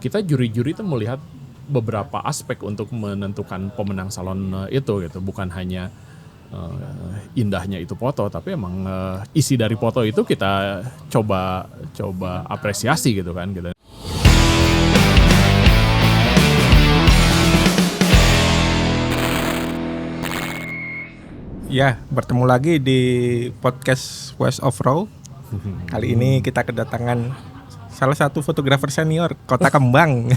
Kita juri-juri itu melihat beberapa aspek untuk menentukan pemenang salon itu gitu, bukan hanya indahnya itu foto, tapi emang isi dari foto itu kita coba apresiasi gitu kan gitu. Ya, bertemu lagi di podcast West of Raw. Kali ini kita kedatangan salah satu fotografer senior Kota Kembang,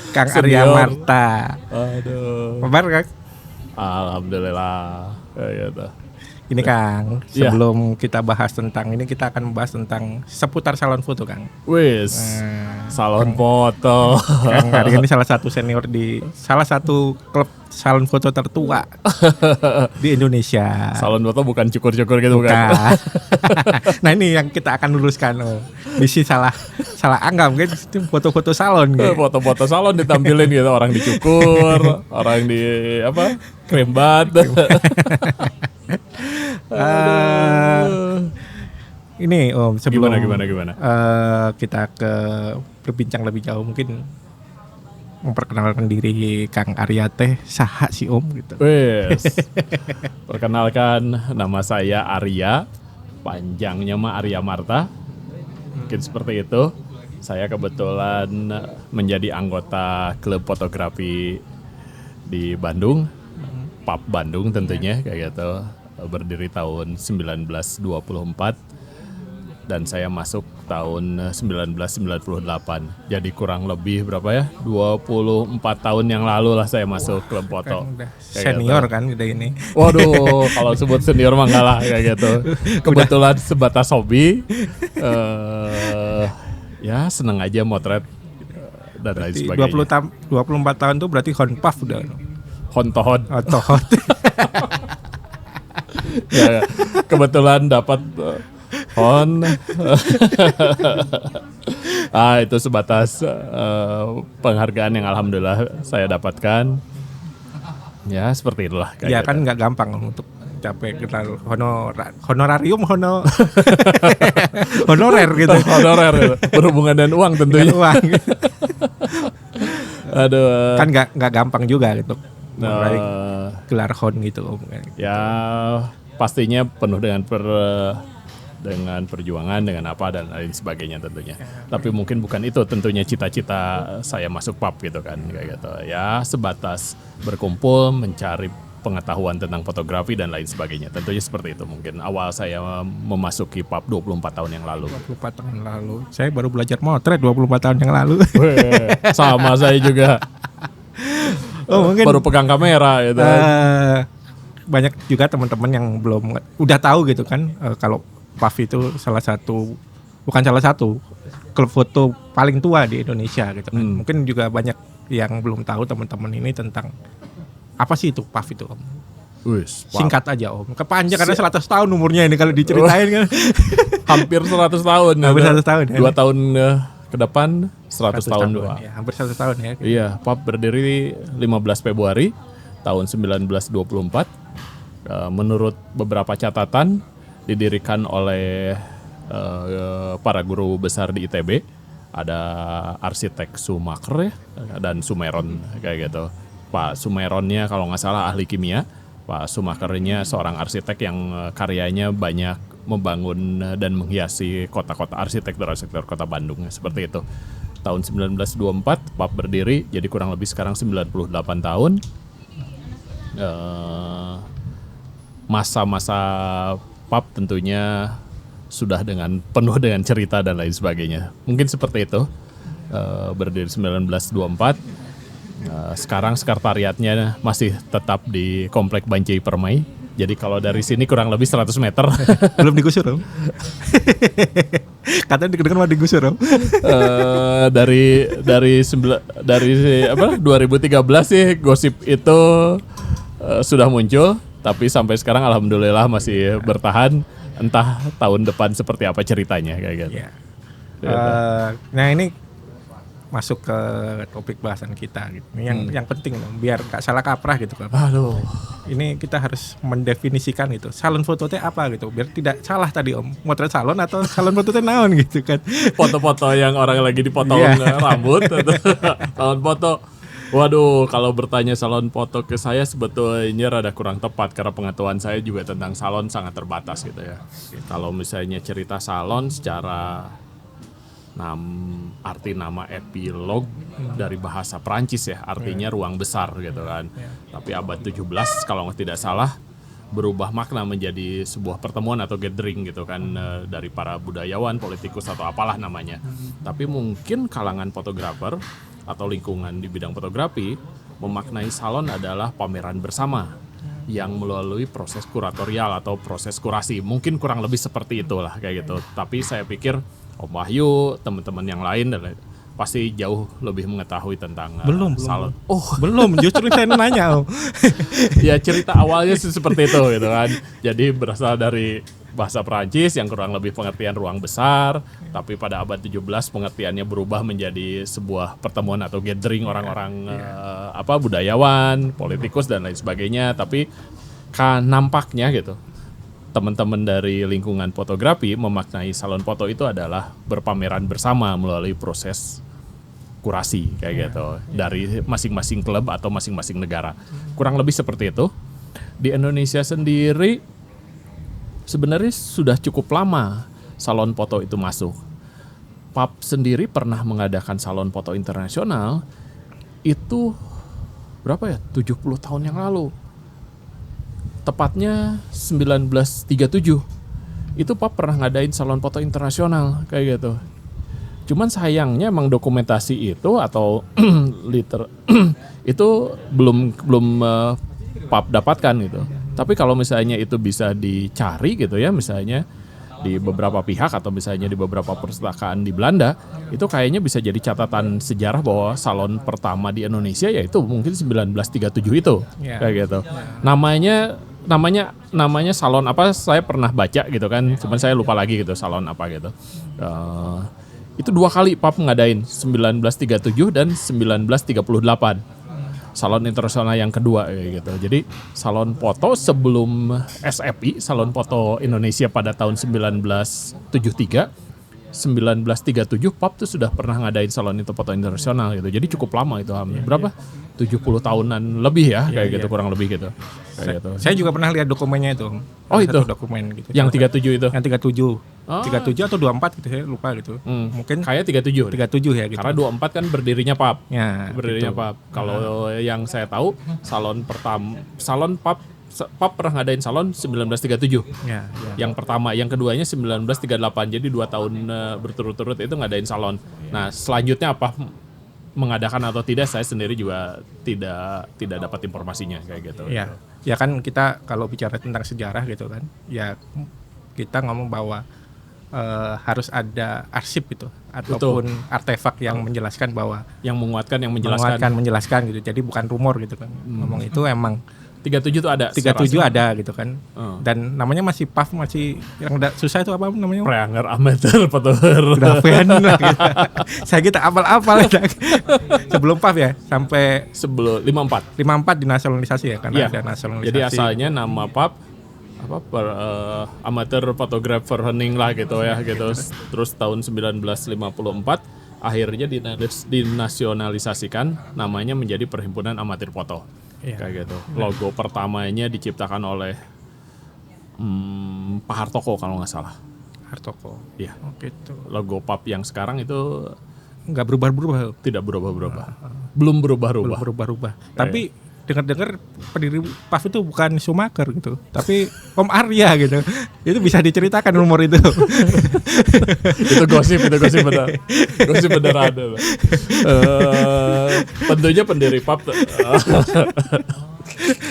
Kang Arya Marta. Aduh. Kabar Kang? Alhamdulillah. Ya, gitu. Ini Kang, sebelum kita bahas tentang ini, kita akan membahas tentang seputar salon foto Kang. Wis, salon foto. Kang Arya ini salah satu senior di salah satu klub salon foto tertua di Indonesia. Salon foto bukan cukur-cukur gitu bukan? Nah ini yang kita akan luruskan. Bisi salah anggap kan itu foto-foto salon gitu. Foto-foto salon ditampilin gitu, orang dicukur, orang di apa? Krembat. Ini Om, sebelum gimana? Kita berbincang lebih jauh, mungkin memperkenalkan diri Kang Arya teh saha si Om gitu. Wes. Perkenalkan, nama saya Arya, panjangnya mah Arya Marta. Mungkin seperti itu. Saya kebetulan menjadi anggota klub fotografi di Bandung, PAP Bandung tentunya kayak gitu. Berdiri tahun 1924 dan saya masuk tahun 1998. Jadi kurang lebih berapa ya? 24 tahun yang lalu lah saya masuk klub foto. Senior gitu. Kan udah ini. Waduh, kalau sebut senior mah enggak lah kayak gitu. Kebetulan sebatas hobi. Ya seneng aja motret dan lain sebagainya. 24 tahun tuh berarti honpaf udah. Hontohon. Ya, kebetulan dapat hon. Itu sebatas penghargaan yang alhamdulillah saya dapatkan. Ya seperti itulah. Ya kan nggak gampang untuk capek kita honorarium honorer gitu. Honorer berhubungan dengan uang tentunya. Dengan uang. Aduh. Kan nggak gampang juga gitu. Gelar hon gitu. Ya pastinya penuh dengan perjuangan, dengan apa dan lain sebagainya tentunya. Tapi mungkin bukan itu tentunya cita-cita saya masuk PAP gitu kan kayak gitu. Ya sebatas berkumpul mencari pengetahuan tentang fotografi dan lain sebagainya. Tentunya seperti itu mungkin awal saya memasuki PAP 24 tahun yang lalu. 24 tahun lalu. Saya baru belajar motret 24 tahun yang lalu. Sama saya juga. Mungkin baru pegang kamera gitu. Banyak juga teman-teman yang belum udah tahu gitu kan kalau PAF itu bukan salah satu klub foto paling tua di Indonesia gitu kan. Mungkin juga banyak yang belum tahu teman-teman ini tentang apa sih itu PAF itu Om. Singkat aja Om. Kepanjang karena 100 tahun umurnya ini kalau diceritain kan. Hampir 100 tahun. Hampir 100 tahun ya. 2 tahun ke depan 100 tahun doang. Ya, hampir 100 tahun ya. Gitu. Iya, PAP berdiri 15 Februari tahun 1924. Menurut beberapa catatan didirikan oleh para guru besar di ITB. Ada arsitek Sumaker ya, dan Sumeron kayak gitu. Pak Sumeronnya kalau nggak salah ahli kimia. Pak Sumakernya seorang arsitek yang karyanya banyak membangun dan menghiasi kota-kota arsitektur kota Bandung seperti itu. Tahun 1924 PAP berdiri, jadi kurang lebih sekarang 98 tahun. Masa-masa PAP tentunya sudah penuh dengan cerita dan lain sebagainya. Mungkin seperti itu. Berdiri 1924. Sekarang sekretariatnya masih tetap di Komplek Banjai Permai. Jadi kalau dari sini kurang lebih 100 meter. Belum digusur Om. Katanya dikedengar mau digusur Om. Dari 2013 sih gosip itu sudah muncul. Tapi sampai sekarang alhamdulillah masih bertahan. Entah tahun depan seperti apa ceritanya kayak gitu. Nah ini masuk ke topik bahasan kita gitu. Yang penting dong, biar nggak salah kaprah gitu kan. Aduh. Ini kita harus mendefinisikan gitu. Salon foto teh apa gitu, biar tidak salah tadi Om. Motret salon atau salon foto teh naon gitu kan. Foto-foto yang orang lagi dipotong rambut atau salon foto. Waduh, kalau bertanya salon foto ke saya sebetulnya rada kurang tepat karena pengetahuan saya juga tentang salon sangat terbatas gitu ya. Kalau misalnya cerita salon secara arti nama epilog dari bahasa Prancis ya, artinya ruang besar gitu kan. Tapi abad 17 kalau tidak salah berubah makna menjadi sebuah pertemuan atau gathering gitu kan, dari para budayawan, politikus atau apalah namanya. Tapi mungkin kalangan fotografer atau lingkungan di bidang fotografi memaknai salon adalah pameran bersama yang melalui proses kuratorial atau proses kurasi. Mungkin kurang lebih seperti itulah kayak gitu. Tapi saya pikir Om Wahyu, teman-teman yang lain pasti jauh lebih mengetahui tentang salon. Belum, justru saya nanya Om. Ya cerita awalnya sih seperti itu gitu kan. Jadi berasal dari bahasa Prancis yang kurang lebih pengertian ruang besar, tapi pada abad 17 pengertiannya berubah menjadi sebuah pertemuan atau gathering orang-orang budayawan, politikus dan lain sebagainya. Tapi nampaknya gitu, teman-teman dari lingkungan fotografi memaknai salon foto itu adalah berpameran bersama melalui proses kurasi kayak gitu dari masing-masing klub atau masing-masing negara. Kurang lebih seperti itu. Di Indonesia sendiri sebenarnya sudah cukup lama salon foto itu masuk. PAP sendiri pernah mengadakan salon foto internasional itu berapa ya? 70 tahun yang lalu. Tepatnya 1937. Itu PAP pernah ngadain salon foto internasional kayak gitu. Cuman sayangnya emang dokumentasi itu atau itu belum PAP dapatkan gitu. Tapi kalau misalnya itu bisa dicari gitu ya, misalnya di beberapa pihak atau misalnya di beberapa perpustakaan di Belanda, itu kayaknya bisa jadi catatan sejarah bahwa salon pertama di Indonesia yaitu mungkin 1937 itu kayak gitu. Namanya salon apa, saya pernah baca gitu kan, cuman saya lupa lagi gitu salon apa gitu. Itu 2 kali PAP ngadain, 1937 dan 1938. Salon internasional yang kedua kayak gitu. Jadi salon foto sebelum SFI, Salon Foto Indonesia pada tahun 1973, 1937 PAP tuh sudah pernah ngadain salon itu foto internasional gitu. Jadi cukup lama itu berapa? 70 tahunan lebih ya kayak gitu kurang lebih gitu. Kayak gitu. Saya juga pernah lihat dokumennya itu. Oh itu dokumen gitu. Yang 37 itu. Yang 37. 37 atau 24 gitu saya lupa gitu. Mungkin kayak 37. 37 ya gitu. Karena 24 kan berdirinya PAP. Ya, berdirinya gitu. PAP. Kalau yang saya tahu salon PAP pernah ngadain salon 1937. Ya. Yang pertama, yang keduanya 1938. Jadi 2 tahun berturut-turut itu ngadain salon. Nah, selanjutnya apa mengadakan atau tidak saya sendiri juga tidak dapat informasinya kayak gitu. Ya. Ya kan kita kalau bicara tentang sejarah gitu kan, ya kita ngomong bahwa harus ada arsip gitu ataupun artefak yang menjelaskan bahwa yang menguatkan menjelaskan gitu. Jadi bukan rumor gitu kan. Ngomong itu emang 37 itu ada. 37 ada gitu kan. Dan namanya masih PAF, masih yang susah itu apa namanya? Pranger amateur fotografer. Gitu. Saya kita apal-apal sebelum PAF ya, sampai sebelum 54 dinasionalisasi ya, karena ada nasionalisasi. Jadi asalnya nama PAP amateur fotografer hening lah gitu ya gitu. Terus tahun 1954 akhirnya dinasionalisasikan, namanya menjadi Perhimpunan Amatir Foto. Kayak gitu. Logo pertamanya diciptakan oleh Pak Hartoko kalau nggak salah. Hartoko. Iya. Oh, gitu. Logo PAP yang sekarang itu nggak berubah-berubah. Tidak berubah-berubah. Belum berubah-berubah. Tapi dengar-dengar pendiri PAF itu bukan Schumacher gitu, tapi Om Arya gitu. Itu bisa diceritakan rumor itu. Itu gosip benar. Gosip beneran. Tentunya pendiri PAP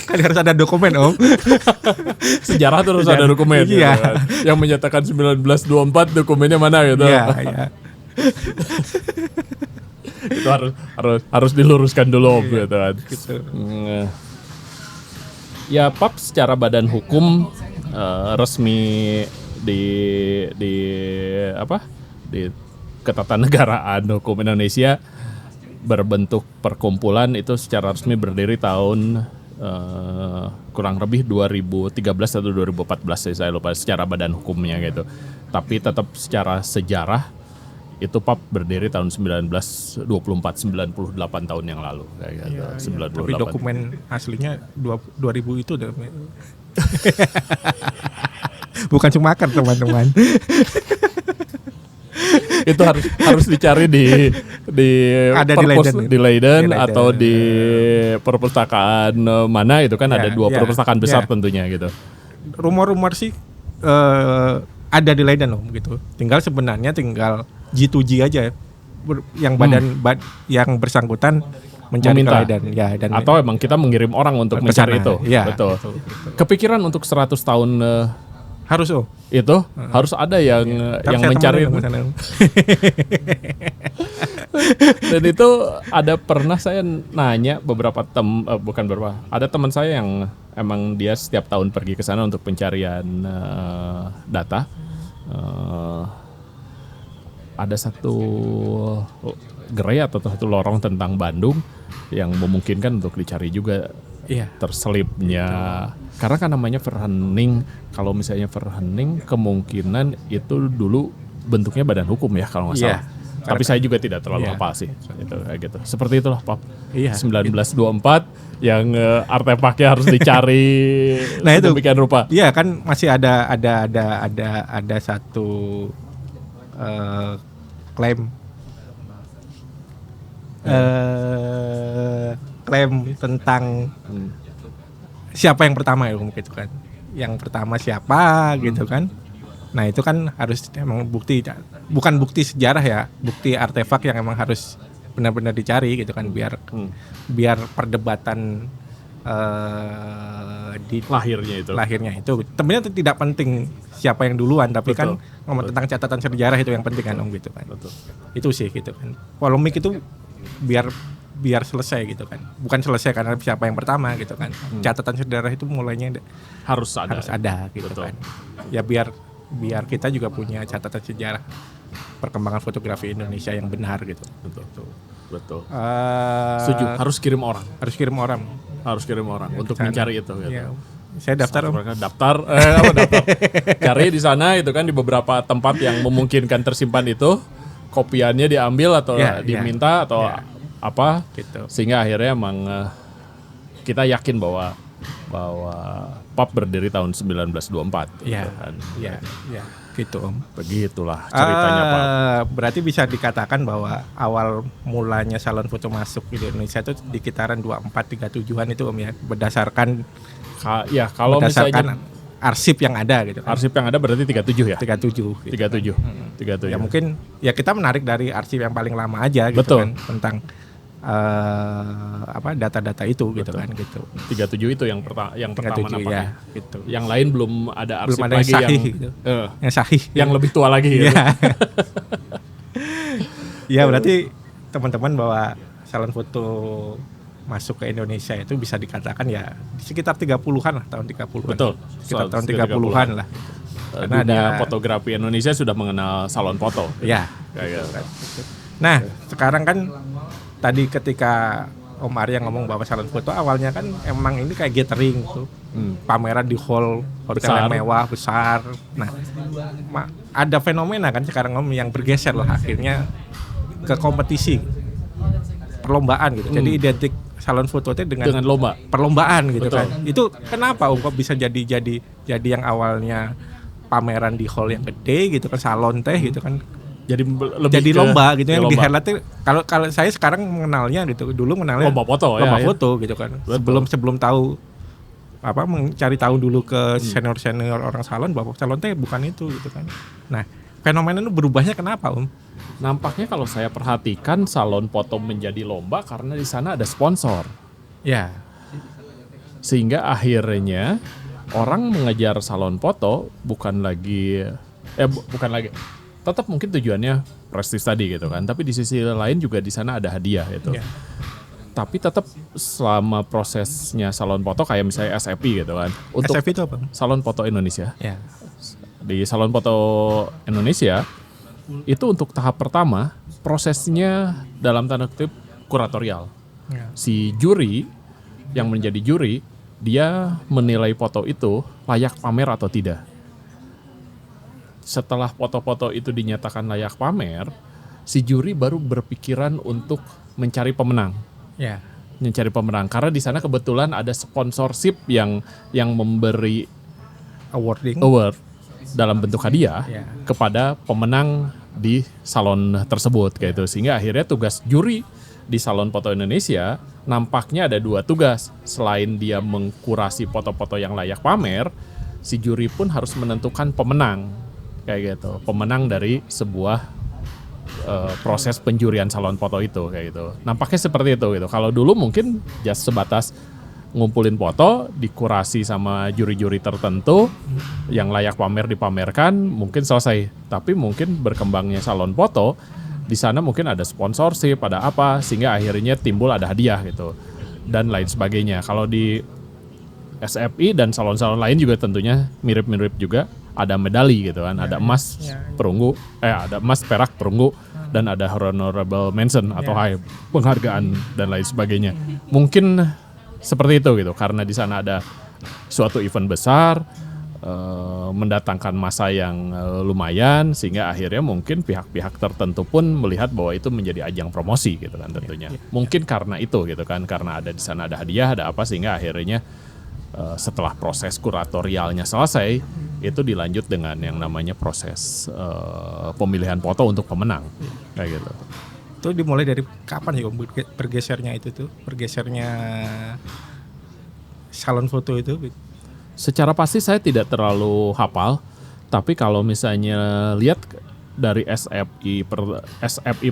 kan harus ada dokumen Om. Sejarah terus ada dokumen. Iya. Gitu kan. Yang menyatakan 1924 dokumennya mana gitu. Iya. Itu harus diluruskan dulu gitu kan. Gitu. Ya PAP secara badan hukum resmi di Ketatanegaraan Hukum Indonesia berbentuk perkumpulan itu secara resmi berdiri tahun kurang lebih 2013 atau 2014 saya lupa secara badan hukumnya gitu. Tapi tetap secara sejarah itu PAP berdiri tahun 1924, 98 tahun yang lalu kayak gitu. 98. Tapi dokumen aslinya 2000 itu udah bukan cuma kan teman-teman. Itu harus dicari di ada di Leiden atau di perpustakaan mana itu kan ada dua perpustakaan besar tentunya gitu. Rumor-rumor sih ada di Leiden gitu. Tinggal G2G aja yang yang bersangkutan mencari ke Leiden dan atau emang kita mengirim orang untuk mencari itu. Ya, betul. Kepikiran untuk 100 tahun harus itu harus ada yang mencari. Dan itu ada pernah saya nanya beberapa ada teman saya yang emang dia setiap tahun pergi ke sana untuk pencarian data. Ada satu gerai atau satu lorong tentang Bandung yang memungkinkan untuk dicari juga terselipnya. Karena kan namanya Verhening. Kalau misalnya Verhening kemungkinan itu dulu bentuknya badan hukum ya kalau nggak salah. Tapi saya juga tidak terlalu hafal sih. Itu kayak gitu. Seperti itulah Pap. 1924 yang artefaknya harus dicari demikian rupa. Iya kan masih ada satu klaim tentang siapa yang pertama ya gitu kan. Yang pertama siapa gitu kan. Nah itu kan harus emang bukan bukti sejarah ya, bukti artefak yang emang harus benar-benar dicari gitu kan biar perdebatan di lahirnya itu sebenarnya tidak penting siapa yang duluan, tapi kan ngomong tentang catatan sejarah itu yang penting kan gitu kan. Itu sih gitu kan. Polemik itu biar selesai gitu kan. Bukan selesai karena siapa yang pertama gitu kan. Catatan sejarah itu mulainya harus ada gitu kan. Ya biar kita juga punya catatan sejarah perkembangan fotografi Indonesia yang benar gitu. Betul. Setuju. Harus kirim orang ya, untuk mencari itu. Gitu. Ya. Saya daftar. Cari di sana itu kan di beberapa tempat yang memungkinkan tersimpan itu, kopiannya diambil atau diminta atau apa, gitu. Sehingga akhirnya emang kita yakin bahwa PAP berdiri tahun 1924. Iya. Gitu Om. Begitulah ceritanya Pak. Berarti bisa dikatakan bahwa awal mulanya salon foto masuk di Indonesia itu di kitaran 24-37an itu Om ya, berdasarkan misalnya arsip yang ada gitu kan. Arsip yang ada berarti 37 ya? 37. Gitu 37. Kan. 37. Ya mungkin ya kita menarik dari arsip yang paling lama aja gitu. Betul. Kan tentang data-data itu. Betul. Gitu kan gitu. 37 itu yang pertama nampaknya. Ya, gitu. Yang lain belum ada arsip belum ada lagi yang sahih, gitu. Yang sahih. Yang lebih tua lagi gitu. Ya berarti teman-teman bahwa salon foto masuk ke Indonesia itu bisa dikatakan ya sekitar 30-an lah, tahun 30-an. Betul. Sekitar tahun 30-an lah. Karena ada fotografi Indonesia sudah mengenal salon foto. Iya. Nah, sekarang kan tadi ketika Om Arya ngomong bahwa salon foto awalnya kan emang ini kayak gathering tuh. Pameran di hall hotel yang mewah besar. Nah, ada fenomena kan sekarang Om yang bergeser lah akhirnya ke kompetisi. Perlombaan gitu. Jadi identik salon foto itu dengan perlombaan gitu. Betul. Kan. Itu kenapa Om kok bisa jadi yang awalnya pameran di hall yang gede gitu kan, salon teh gitu kan. Jadi lomba gitu yang di highlight. Kalau saya sekarang mengenalnya gitu, dulu mengenalnya lomba foto gitu kan. Sebelum tahu mencari tahu dulu ke senior orang salon bahwa salon teh bukan itu gitu kan. Nah, fenomena itu berubahnya kenapa Om? Nampaknya kalau saya perhatikan salon foto menjadi lomba karena di sana ada sponsor. Ya. Sehingga akhirnya orang mengejar salon foto bukan lagi tetap mungkin tujuannya prestis tadi gitu kan, tapi di sisi lain juga di sana ada hadiah gitu. Tapi tetap selama prosesnya salon foto kayak misalnya SFI gitu kan. Untuk SFI itu apa? Salon Foto Indonesia. Ya. Di Salon Foto Indonesia itu untuk tahap pertama prosesnya dalam tanda kutip kuratorial. Ya. Si juri yang menjadi juri, dia menilai foto itu layak pamer atau tidak. Setelah foto-foto itu dinyatakan layak pamer, si juri baru berpikiran untuk mencari pemenang. Ya. Mencari pemenang karena di sana kebetulan ada sponsorship yang memberi Awarding. award dalam bentuk hadiah Ya. kepada pemenang di salon tersebut kayak itu. Sehingga akhirnya tugas juri di Salon Foto Indonesia nampaknya ada 2 tugas. Selain dia mengkurasi foto-foto yang layak pamer, si juri pun harus menentukan pemenang kayak gitu. Pemenang dari sebuah proses penjurian salon foto itu kayak gitu. Nampaknya seperti itu gitu. Kalau dulu mungkin just sebatas ngumpulin foto, dikurasi sama juri-juri tertentu, yang layak pamer dipamerkan, mungkin selesai. Tapi mungkin berkembangnya salon foto, di sana mungkin ada sponsorship, ada apa, sehingga akhirnya timbul ada hadiah gitu dan lain sebagainya. Kalau di SFI dan salon-salon lain juga tentunya mirip-mirip juga, ada medali gitu kan, ada emas perunggu, ada emas, perak, perunggu, dan ada honorable mention atau high penghargaan dan lain sebagainya. Mungkin seperti itu gitu, karena di sana ada suatu event besar, mendatangkan massa yang lumayan, sehingga akhirnya mungkin pihak-pihak tertentu pun melihat bahwa itu menjadi ajang promosi gitu kan tentunya. Mungkin karena itu gitu kan, karena ada di sana ada hadiah, ada apa, sehingga akhirnya setelah proses kuratorialnya selesai, itu dilanjut dengan yang namanya proses pemilihan foto untuk pemenang kayak gitu. Itu dimulai dari kapan ya Om bergesernya itu tuh? Bergesernya salon foto itu? Secara pasti saya tidak terlalu hafal, tapi kalau misalnya lihat dari SFI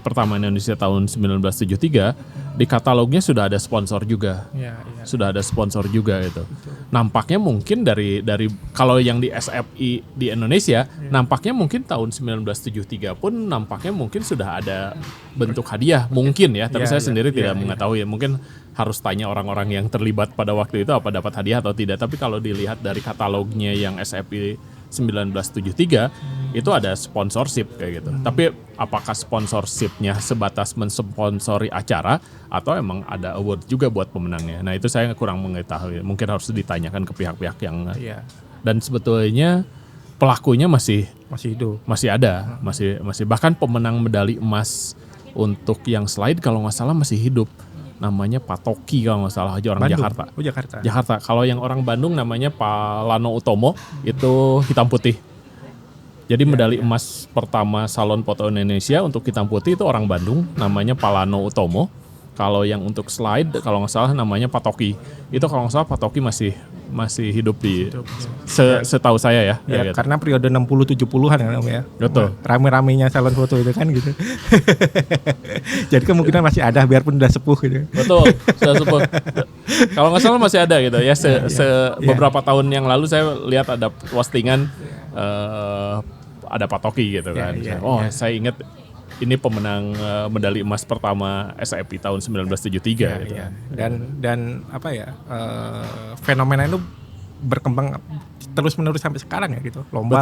pertama Indonesia tahun 1973, di katalognya sudah ada sponsor juga. Ya. Sudah ada sponsor juga gitu. Nampaknya mungkin dari kalau yang di SFI di Indonesia, nampaknya mungkin tahun 1973 pun nampaknya mungkin sudah ada bentuk hadiah mungkin ya, tapi saya sendiri tidak mengetahui ya. Mungkin harus tanya orang-orang yang terlibat pada waktu itu apa dapat hadiah atau tidak. Tapi kalau dilihat dari katalognya yang SFI 1973 itu ada sponsorship kayak gitu. Tapi apakah sponsorshipnya sebatas mensponsori acara atau emang ada award juga buat pemenangnya? Nah itu saya kurang mengetahui. Mungkin harus ditanyakan ke pihak-pihak yang dan sebetulnya pelakunya masih hidup, masih ada, masih bahkan pemenang medali emas untuk yang slide kalau nggak salah masih hidup. Namanya Pak Toki kalau nggak salah, orang Bandung. Jakarta. Oh Jakarta. Jakarta. Kalau yang orang Bandung namanya Pak Lano Utomo, itu hitam putih. Jadi medali emas pertama Salon Foto Indonesia untuk hitam putih itu orang Bandung, namanya Pak Lano Utomo. Kalau yang untuk slide kalau nggak salah namanya Pak Toki. Itu kalau nggak salah Pak Toki masih hidup di setahu saya ya. Ya, karena periode 60-70-an ya Om ya. Betul. Rame-ramenya salon foto itu kan gitu. Jadi kemungkinan masih ada biarpun udah sepuh gitu. Betul, sudah sepuh. Kalau nggak salah masih ada gitu ya. Beberapa tahun yang lalu saya lihat ada postingan ada Pak Toki gitu kan. Saya ingat ini pemenang medali emas pertama SFI tahun 1973 gitu. Dan apa ya, fenomena itu berkembang terus-menerus sampai sekarang ya gitu. Lomba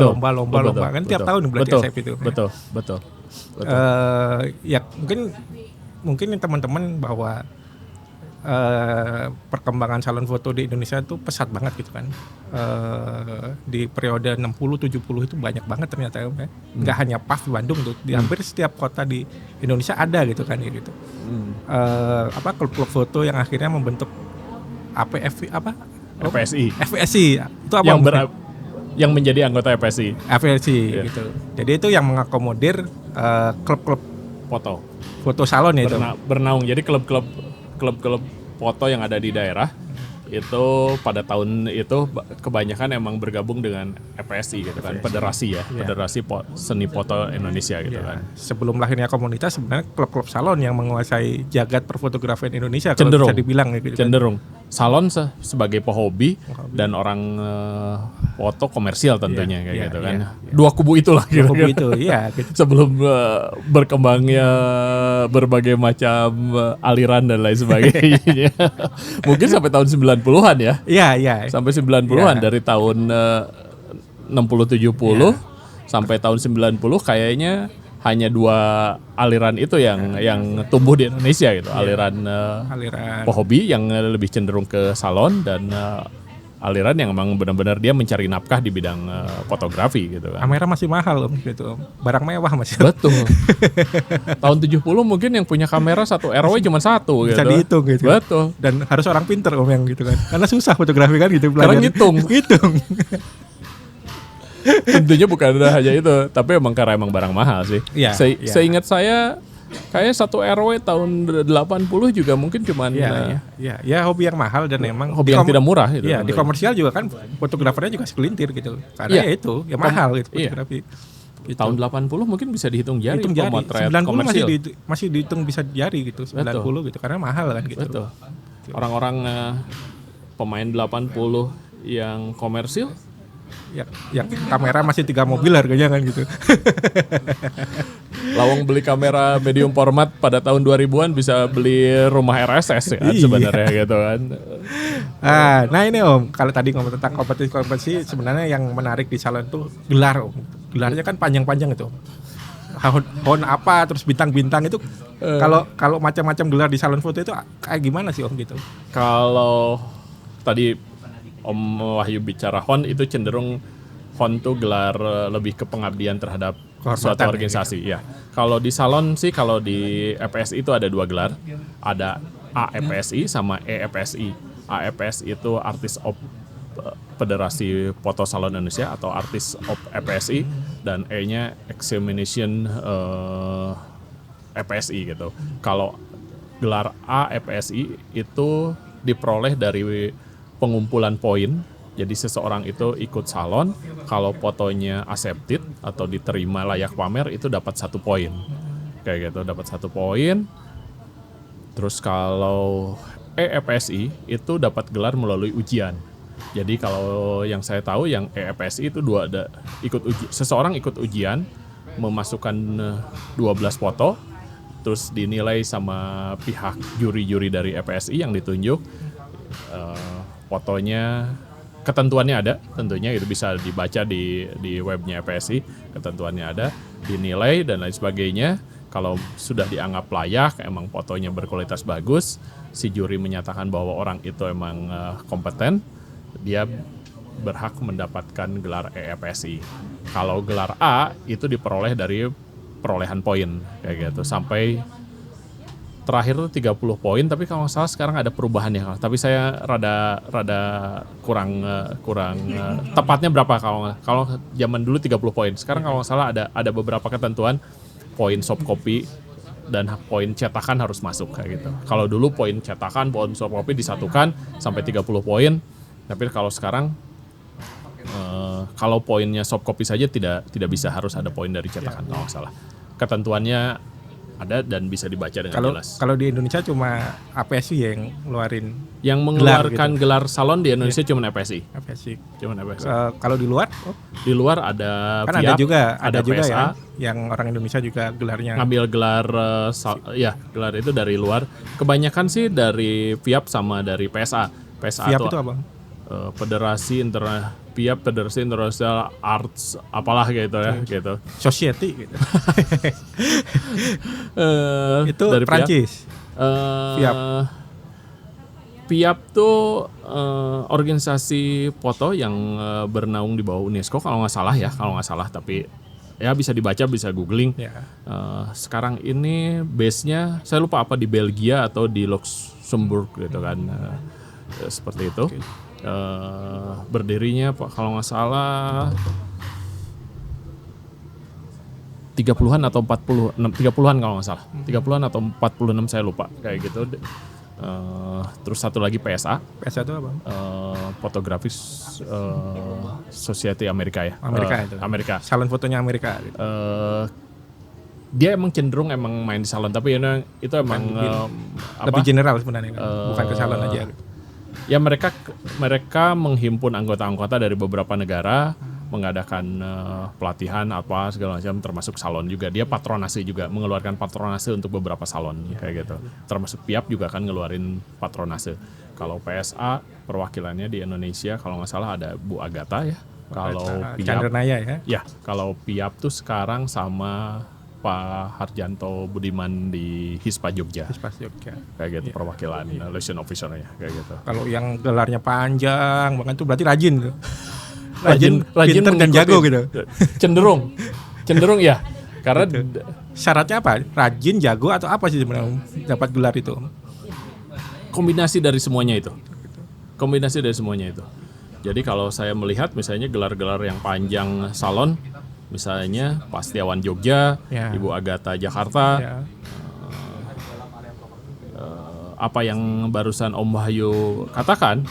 kan tiap tahun berarti SFI itu. Betul. Ya mungkin teman-teman bahwa perkembangan salon foto di Indonesia itu pesat banget gitu kan. Di periode 60-70 itu banyak banget ternyata ya. Nggak hanya pas di Bandung tuh, di hampir setiap kota di Indonesia ada gitu kan gitu. Klub-klub foto yang akhirnya membentuk FPSI itu apa? Yang menjadi anggota FPSI gitu. Jadi itu yang mengakomodir klub-klub foto salon ya itu. Bernaung. Jadi klub foto yang ada di daerah itu pada tahun itu kebanyakan emang bergabung dengan FPSI gitu kan, federasi seni foto Indonesia gitu kan. Sebelum lahirnya komunitas sebenarnya klub-klub salon yang menguasai jagat perfotografian Indonesia kalau bisa dibilang gitu. Cenderung salon sebagai pehobi dan orang foto komersial tentunya kayak gitu kan. Dua kubu itulah gitu. Gitu. Sebelum berkembangnya berbagai macam aliran dan lain sebagainya. Mungkin sampai tahun 90-an ya. Iya. Sampai 90-an dari tahun 60-70 sampai tahun 90 kayaknya hanya 2 aliran itu yang tumbuh di Indonesia gitu. Aliran Aliran pehobi yang lebih cenderung ke salon dan aliran yang memang benar-benar dia mencari nafkah di bidang fotografi gitu kan. kamera masih mahal Om gitu. Barang mewah masih. Betul. Tahun 70 mungkin yang punya kamera 1 RW cuma 1 gitu. Bisa dihitung gitu. Betul. Dan harus orang pinter Om yang gitu kan. Karena susah fotografi kan gitu Karena belajar. ngitung. Hitung. Tentunya bukan hanya itu, tapi emang karena emang barang mahal sih. Iya, iya. Seingat saya kayak 1 RW tahun 80 juga mungkin cuman Ya hobi yang mahal dan emang hobi yang tidak murah gitu. Iya, di komersial juga kan fotografernya juga segelintir gitu. Karena Iya. ya itu, ya mahal gitu Iya. fotografi. Gitu. Tahun 80 mungkin bisa dihitung jari Hitung jari. pemotret 90 komersil. masih dihitung bisa jari gitu, 90 gitu karena mahal kan gitu. Betul. Orang-orang pemain 80 yang komersil Ya, yang kamera masih 3 mobil harganya kan gitu. lawang beli kamera medium format pada tahun 2000-an bisa beli rumah RSS kan Iya. sebenarnya gitu kan. Nah ini Om, kalau tadi ngomong tentang kompetisi sebenarnya yang menarik di salon tuh gelar Om. Gelarnya kan panjang-panjang itu. Hon apa terus bintang-bintang itu kalau macam-macam gelar di salon foto itu kayak gimana sih Om gitu? Kalau tadi Om Wahyu bicara HON itu cenderung HON tuh gelar lebih ke pengabdian terhadap Kehormatan suatu organisasi ya. Kalau di salon sih, kalau di FPSI itu ada 2 gelar, ada AFPSI sama EFPSI. AFPSI itu Artist of Federasi Foto Salon Indonesia atau Artist of FPSI, dan E-nya Examination FPSI gitu. Kalau gelar AFPSI itu diperoleh dari pengumpulan poin. Jadi seseorang itu ikut salon, kalau fotonya accepted atau diterima layak pamer itu dapat 1 poin. Kayak gitu, dapat 1 poin. Terus kalau EFPSI itu dapat gelar melalui ujian. Jadi kalau yang saya tahu yang EFPSI itu seseorang ikut ujian memasukkan 12 foto, terus dinilai sama pihak juri-juri dari EFPSI yang ditunjuk. Fotonya ketentuannya ada, tentunya itu bisa dibaca di webnya PSI, ketentuannya ada, dinilai dan lain sebagainya. Kalau sudah dianggap layak, emang fotonya berkualitas bagus, si juri menyatakan bahwa orang itu emang kompeten, dia berhak mendapatkan gelar EFPSI. Kalau gelar A itu diperoleh dari perolehan poin kayak gitu sampai terakhir tuh 30 poin, tapi kalau nggak salah sekarang ada perubahan ya. Tapi saya rada kurang tepatnya berapa kalau zaman dulu 30 poin. Sekarang kalau nggak salah ada beberapa ketentuan poin soft copy dan poin cetakan harus masuk kayak gitu. Kalau dulu poin cetakan, poin soft copy disatukan sampai 30 poin. Tapi kalau sekarang kalau poinnya soft copy saja tidak bisa, harus ada poin dari cetakan kalau nggak salah. Ketentuannya ada dan bisa dibaca dengan jelas. Kalau di Indonesia cuma APSI yang ngeluarin. Yang mengeluarkan gelar salon di Indonesia cuma APSI. APSI. Cuman APSI. Kalau di luar? Di luar ada Kan FIAP, ada juga PSA, ya, yang orang Indonesia juga gelarnya. ngambil gelar gelar itu dari luar. Kebanyakan sih dari FIAP sama dari PSA. PSA FIAP itu apa? Federasi International Arts apalah gitu ya gitu. Society gitu. Itu dari Prancis. FIAP. FIAP tuh organisasi foto yang bernaung di bawah UNESCO kalau nggak salah, tapi ya bisa dibaca, bisa googling. Ya. Sekarang ini base-nya saya lupa apa di Belgia atau di Luxembourg gitu kan, seperti itu. Berdirinya kalau nggak salah 30-an atau 30-an kalau nggak salah. 30-an atau 46 saya lupa kayak gitu. Terus satu lagi PSA. PSA itu apa? Photographic Society Amerika ya. Itu. Amerika. Salon fotonya Amerika gitu. Dia emang cenderung main di salon, tapi itu emang lebih general sebenarnya kan? Bukan ke salon aja gitu. Ya mereka menghimpun anggota-anggota dari beberapa negara, mengadakan pelatihan apa segala macam, termasuk salon juga. Dia patronase juga, mengeluarkan patronase untuk beberapa salon kayak gitu. Termasuk PIAP juga kan ngeluarin patronase. Kalau PSA perwakilannya di Indonesia kalau nggak salah ada Bu Agatha ya. Kalau PIAP Chandranaya ya. ya, kalau PIAP tuh sekarang sama Pak Harjanto Budiman di Hispa Jogja. Pas Jogja. Kayak gitu perwakilan liaison officer-nya kayak gitu. Kalau yang gelarnya panjang banget itu berarti rajin tuh. Rajin pinter dan mengikuti. jago gitu. Cenderung ya. Karena Syaratnya apa? Rajin, jago atau apa sih sebenarnya dapat gelar itu? kombinasi dari semuanya itu. Jadi kalau saya melihat misalnya gelar-gelar yang panjang salon, misalnya Pak Setiawan Jogja, Ya. Ibu Agatha Jakarta, Ya. apa yang barusan Om Wahyu katakan,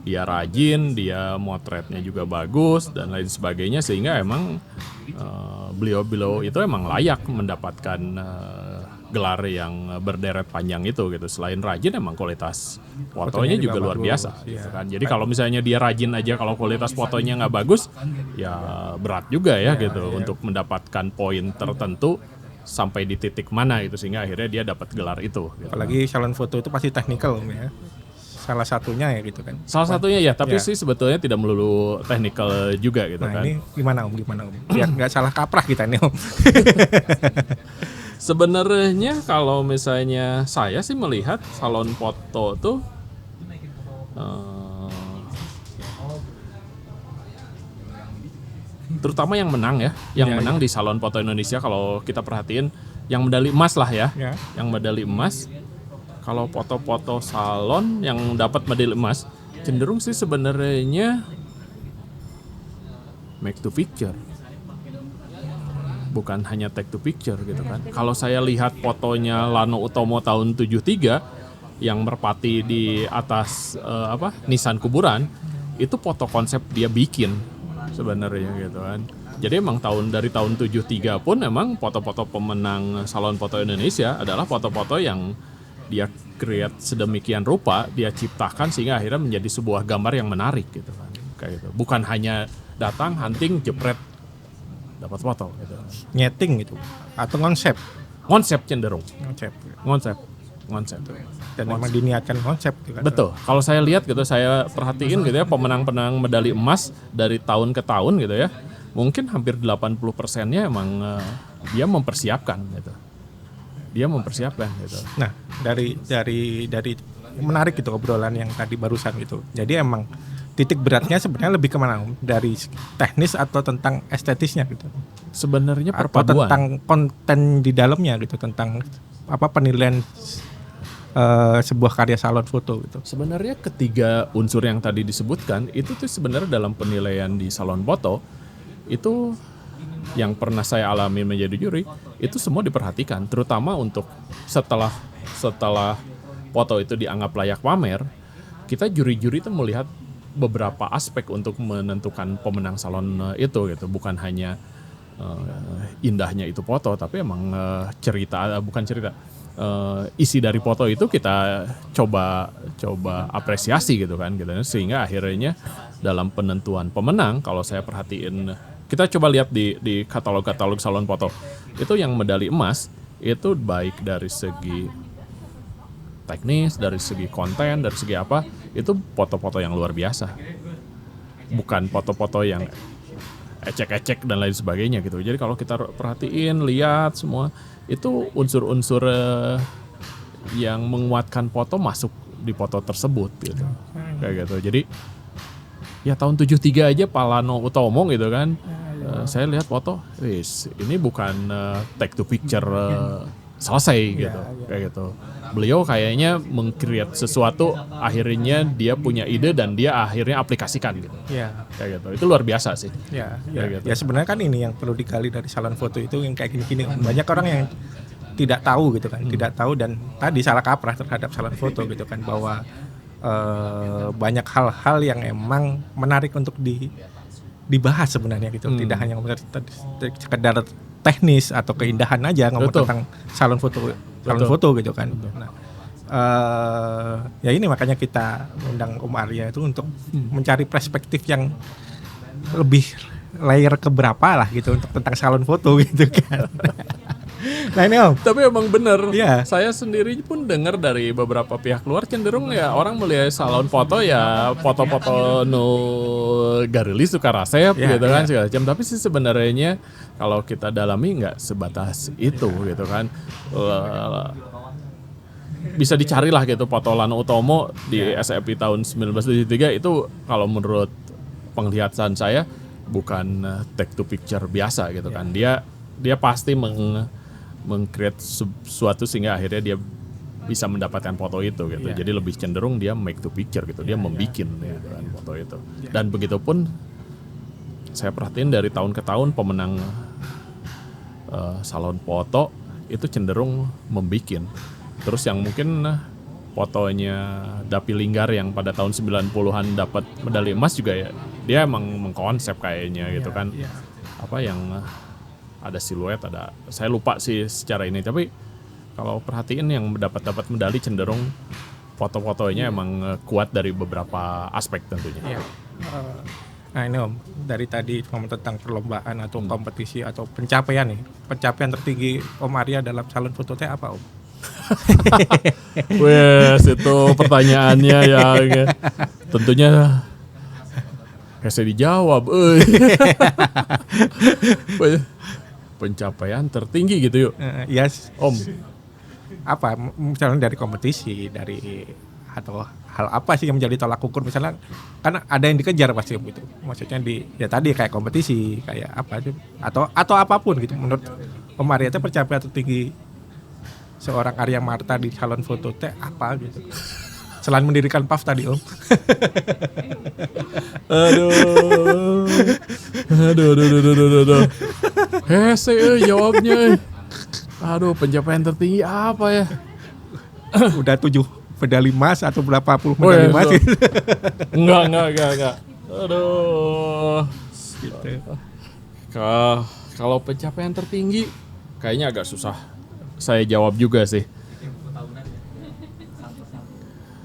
dia rajin, dia motretnya juga bagus dan lain sebagainya, sehingga emang beliau itu emang layak mendapatkan gelar yang berderet panjang itu gitu. Selain rajin, emang kualitas fotonya juga luar bagus, biasa ya. gitu kan. Jadi kalau misalnya dia rajin aja, kalau kualitas fotonya nggak bagus, ya berat juga ya gitu untuk mendapatkan poin tertentu sampai di titik mana gitu, sehingga akhirnya dia dapat gelar itu gitu. Apalagi salon foto itu pasti technical ya. Salah satunya ya gitu kan. Salah satunya ya, tapi Ya. sih sebetulnya tidak melulu technical juga gitu Nah kan. ini gimana Om? Biar nggak salah kaprah kita nih Om. Sebenarnya kalau misalnya saya sih melihat salon foto tuh terutama yang menang ya, menang di Salon Foto Indonesia, kalau kita perhatiin yang medali emas lah ya, Ya. yang medali emas. Kalau foto-foto salon yang dapat medali emas cenderung sih sebenarnya make to picture, bukan hanya take to picture gitu kan. Kalau saya lihat fotonya Lano Utomo tahun 73 yang merpati di atas nisan kuburan, itu foto konsep dia bikin sebenarnya gitu kan. Jadi emang dari tahun 73 pun emang foto-foto pemenang Salon Foto Indonesia adalah foto-foto yang dia create sedemikian rupa, dia ciptakan sehingga akhirnya menjadi sebuah gambar yang menarik gitu kan. Kayak gitu. Bukan hanya datang, hunting, jepret, dapat foto gitu. Nyeting gitu atau konsep. Konsep cenderung. Konsep. Konsep. Dan memang diniatkan konsep gitu kan. Betul. Kalau saya lihat gitu, saya perhatiin gitu ya, pemenang-pemenang medali emas dari tahun ke tahun gitu ya, mungkin hampir 80%-nya emang dia mempersiapkan gitu. Nah, dari menarik gitu obrolan yang tadi barusan gitu. Jadi emang titik beratnya sebenarnya lebih kemana Om? Dari teknis atau tentang estetisnya gitu? Sebenarnya Atau perpaduan. tentang konten di dalamnya gitu, tentang apa penilaian sebuah karya salon foto gitu. Sebenarnya ketiga unsur yang tadi disebutkan itu tuh sebenarnya dalam penilaian di salon foto itu yang pernah saya alami menjadi juri, itu semua diperhatikan, terutama untuk setelah foto itu dianggap layak pamer, kita juri-juri itu melihat beberapa aspek untuk menentukan pemenang salon itu gitu, bukan hanya indahnya itu foto, tapi emang isi dari foto itu kita coba apresiasi gitu kan gitu, sehingga akhirnya dalam penentuan pemenang, kalau saya perhatiin, kita coba lihat di katalog salon foto itu yang medali emas itu baik dari segi teknis, dari segi konten, dari segi apa, itu foto-foto yang luar biasa, bukan foto-foto yang ecek-ecek dan lain sebagainya gitu. Jadi kalau kita perhatiin, lihat semua itu unsur-unsur yang menguatkan foto masuk di foto tersebut gitu. Kayak gitu. Jadi ya tahun 73 aja Palano Utomo gitu kan. Saya lihat foto, ini bukan take to picture selesai gitu. Kayak gitu. Beliau kayaknya meng-create sesuatu, akhirnya dia punya ide dan dia akhirnya aplikasikan gitu. Kayak gitu. Itu luar biasa sih. Kayak gitu. Ya sebenarnya kan ini yang perlu digali dari salon foto itu yang kayak gini-gini. Banyak orang yang tidak tahu gitu kan, tidak tahu, dan tadi salah kaprah terhadap salon foto gitu kan, bahwa banyak hal-hal yang emang menarik untuk dibahas sebenarnya gitu. Tidak hanya sekedar teknis atau keindahan aja ngomong Betul. tentang salon foto gitu kan. Nah, ya ini makanya kita undang Om Arya itu untuk mencari perspektif yang lebih layer keberapa lah gitu untuk tentang salon foto gitu kan. Nah ini Om. Tapi emang bener, Iya. saya sendiri pun dengar dari beberapa pihak luar cenderung ya orang melihat salon foto ya foto-foto nu garili suka rasep Iya, gitu kan iya. segala macam. Tapi sih sebenarnya kalau kita dalami nggak sebatas itu gitu kan. Bisa dicarilah gitu foto Lano Utomo di SFI tahun 1973 itu kalau menurut penglihatan saya bukan take to picture biasa gitu kan. Dia pasti meng-create sesuatu sehingga akhirnya dia bisa mendapatkan foto itu gitu. Jadi lebih cenderung dia make to picture gitu. Dia membikin gitu kan foto itu. Dan begitupun saya perhatiin dari tahun ke tahun pemenang salon foto itu cenderung membikin. Terus yang mungkin fotonya Dapi Linggar yang pada tahun 90-an dapat medali emas juga ya. Dia emang mengkonsep kayaknya gitu kan. Apa yang ada siluet, ada saya lupa sih secara ini, tapi kalau perhatiin yang dapat medali cenderung foto-fotonya emang kuat dari beberapa aspek tentunya. Nah ini Om, dari tadi ngomong tentang perlombaan atau kompetisi atau pencapaian nih. Pencapaian tertinggi Om Arya dalam salon foto teh apa Om? Wes itu pertanyaannya yang tentunya kayak saya dijawab. Pencapaian tertinggi gitu yuk. Yes. Om. Apa misalnya dari kompetisi, dari atau hal apa sih yang menjadi tolak ukur misalnya, kan ada yang dikejar pasti gitu. Maksudnya ya tadi kayak kompetisi, kayak apa sih atau apapun gitu. Menurut Om Arya itu pencapaian tertinggi seorang Arya Marta di salon foto teh apa gitu. Selain mendirikan PAF tadi Om. Aduh. Hese jawabnya. Aduh, pencapaian tertinggi apa ya? Udah 7 medali emas atau berapa puluh medali emas gitu. Enggak. Aduh. Gitu. Kalau pencapaian tertinggi kayaknya agak susah saya jawab juga sih.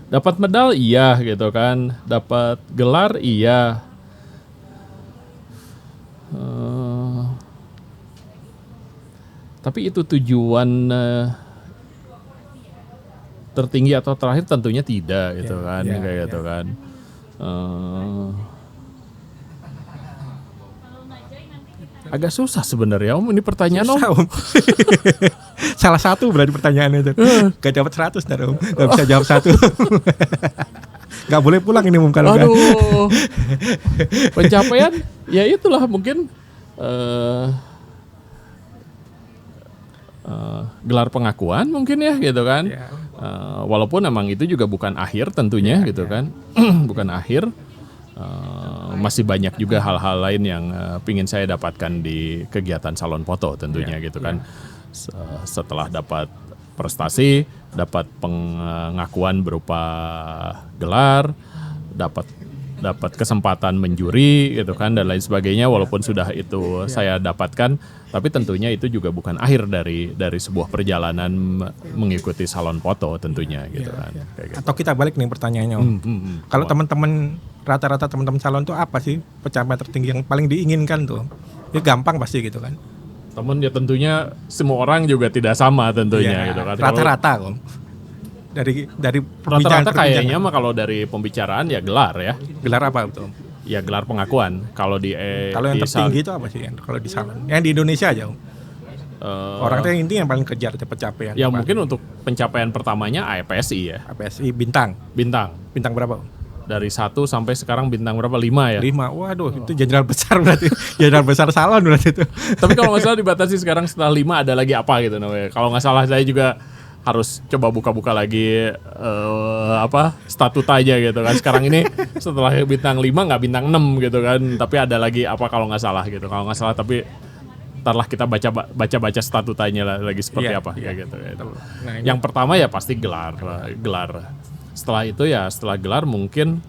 Dapat medal iya gitu kan, dapat gelar iya. Tapi itu tujuan tertinggi atau terakhir tentunya tidak gitu kan, kayak gitu kan. Agak susah sebenarnya Om, ini pertanyaan Susah, Om. Salah satu berarti pertanyaannya itu. Gak dapat 100 ntar Om. Gak bisa jawab satu. Gak boleh pulang ini Om kalau enggak. Aduh. Pencapaian ya itulah mungkin gelar pengakuan mungkin ya gitu kan. Walaupun emang itu juga bukan akhir tentunya gitu kan. Bukan akhir. Masih banyak juga hal-hal lain yang pingin saya dapatkan di kegiatan salon foto tentunya gitu kan. Setelah dapat prestasi, dapat pengakuan berupa gelar, dapat kesempatan menjuri gitu kan dan lain sebagainya. Walaupun sudah itu saya dapatkan, tapi tentunya itu juga bukan akhir dari sebuah perjalanan mengikuti salon foto tentunya gitu kan. Kayak gitu. Atau kita balik nih pertanyaannya Om. Kalau teman-teman rata-rata teman-teman salon tuh apa sih pencapaian tertinggi yang paling diinginkan tuh? Ya gampang pasti gitu kan. Temen ya tentunya semua orang juga tidak sama tentunya gitu kan. Rata-rata Om. Dari Rata-rata kayaknya mah kalau dari pembicaraan ya gelar ya. gelar apa tuh? Ya gelar pengakuan. Kalau Kalau yang tertinggi itu apa sih kalau di salon? Yang di Indonesia aja Om. Orang tuh yang intinya yang paling kejar tuh pencapaian. Ya mungkin untuk pencapaian pertamanya APSI ya. APSI bintang Bintang berapa Om? dari 1 sampai sekarang bintang berapa? 5 ya. 5. Waduh, itu jenderal besar berarti. Jenderal besar salon berarti itu. Tapi kalau nggak salah dibatasi sekarang setelah 5 ada lagi apa gitu namanya. Kalau nggak salah saya juga harus coba buka-buka lagi statutanya gitu kan. Sekarang ini setelah bintang 5 nggak bintang 6 gitu kan. Tapi ada lagi apa kalau nggak salah gitu. Kalau nggak salah tapi ntarlah kita baca statutanya lagi seperti apa kayak gitu. Nah, yang pertama ya pasti gelar. Setelah itu ya setelah gelar mungkin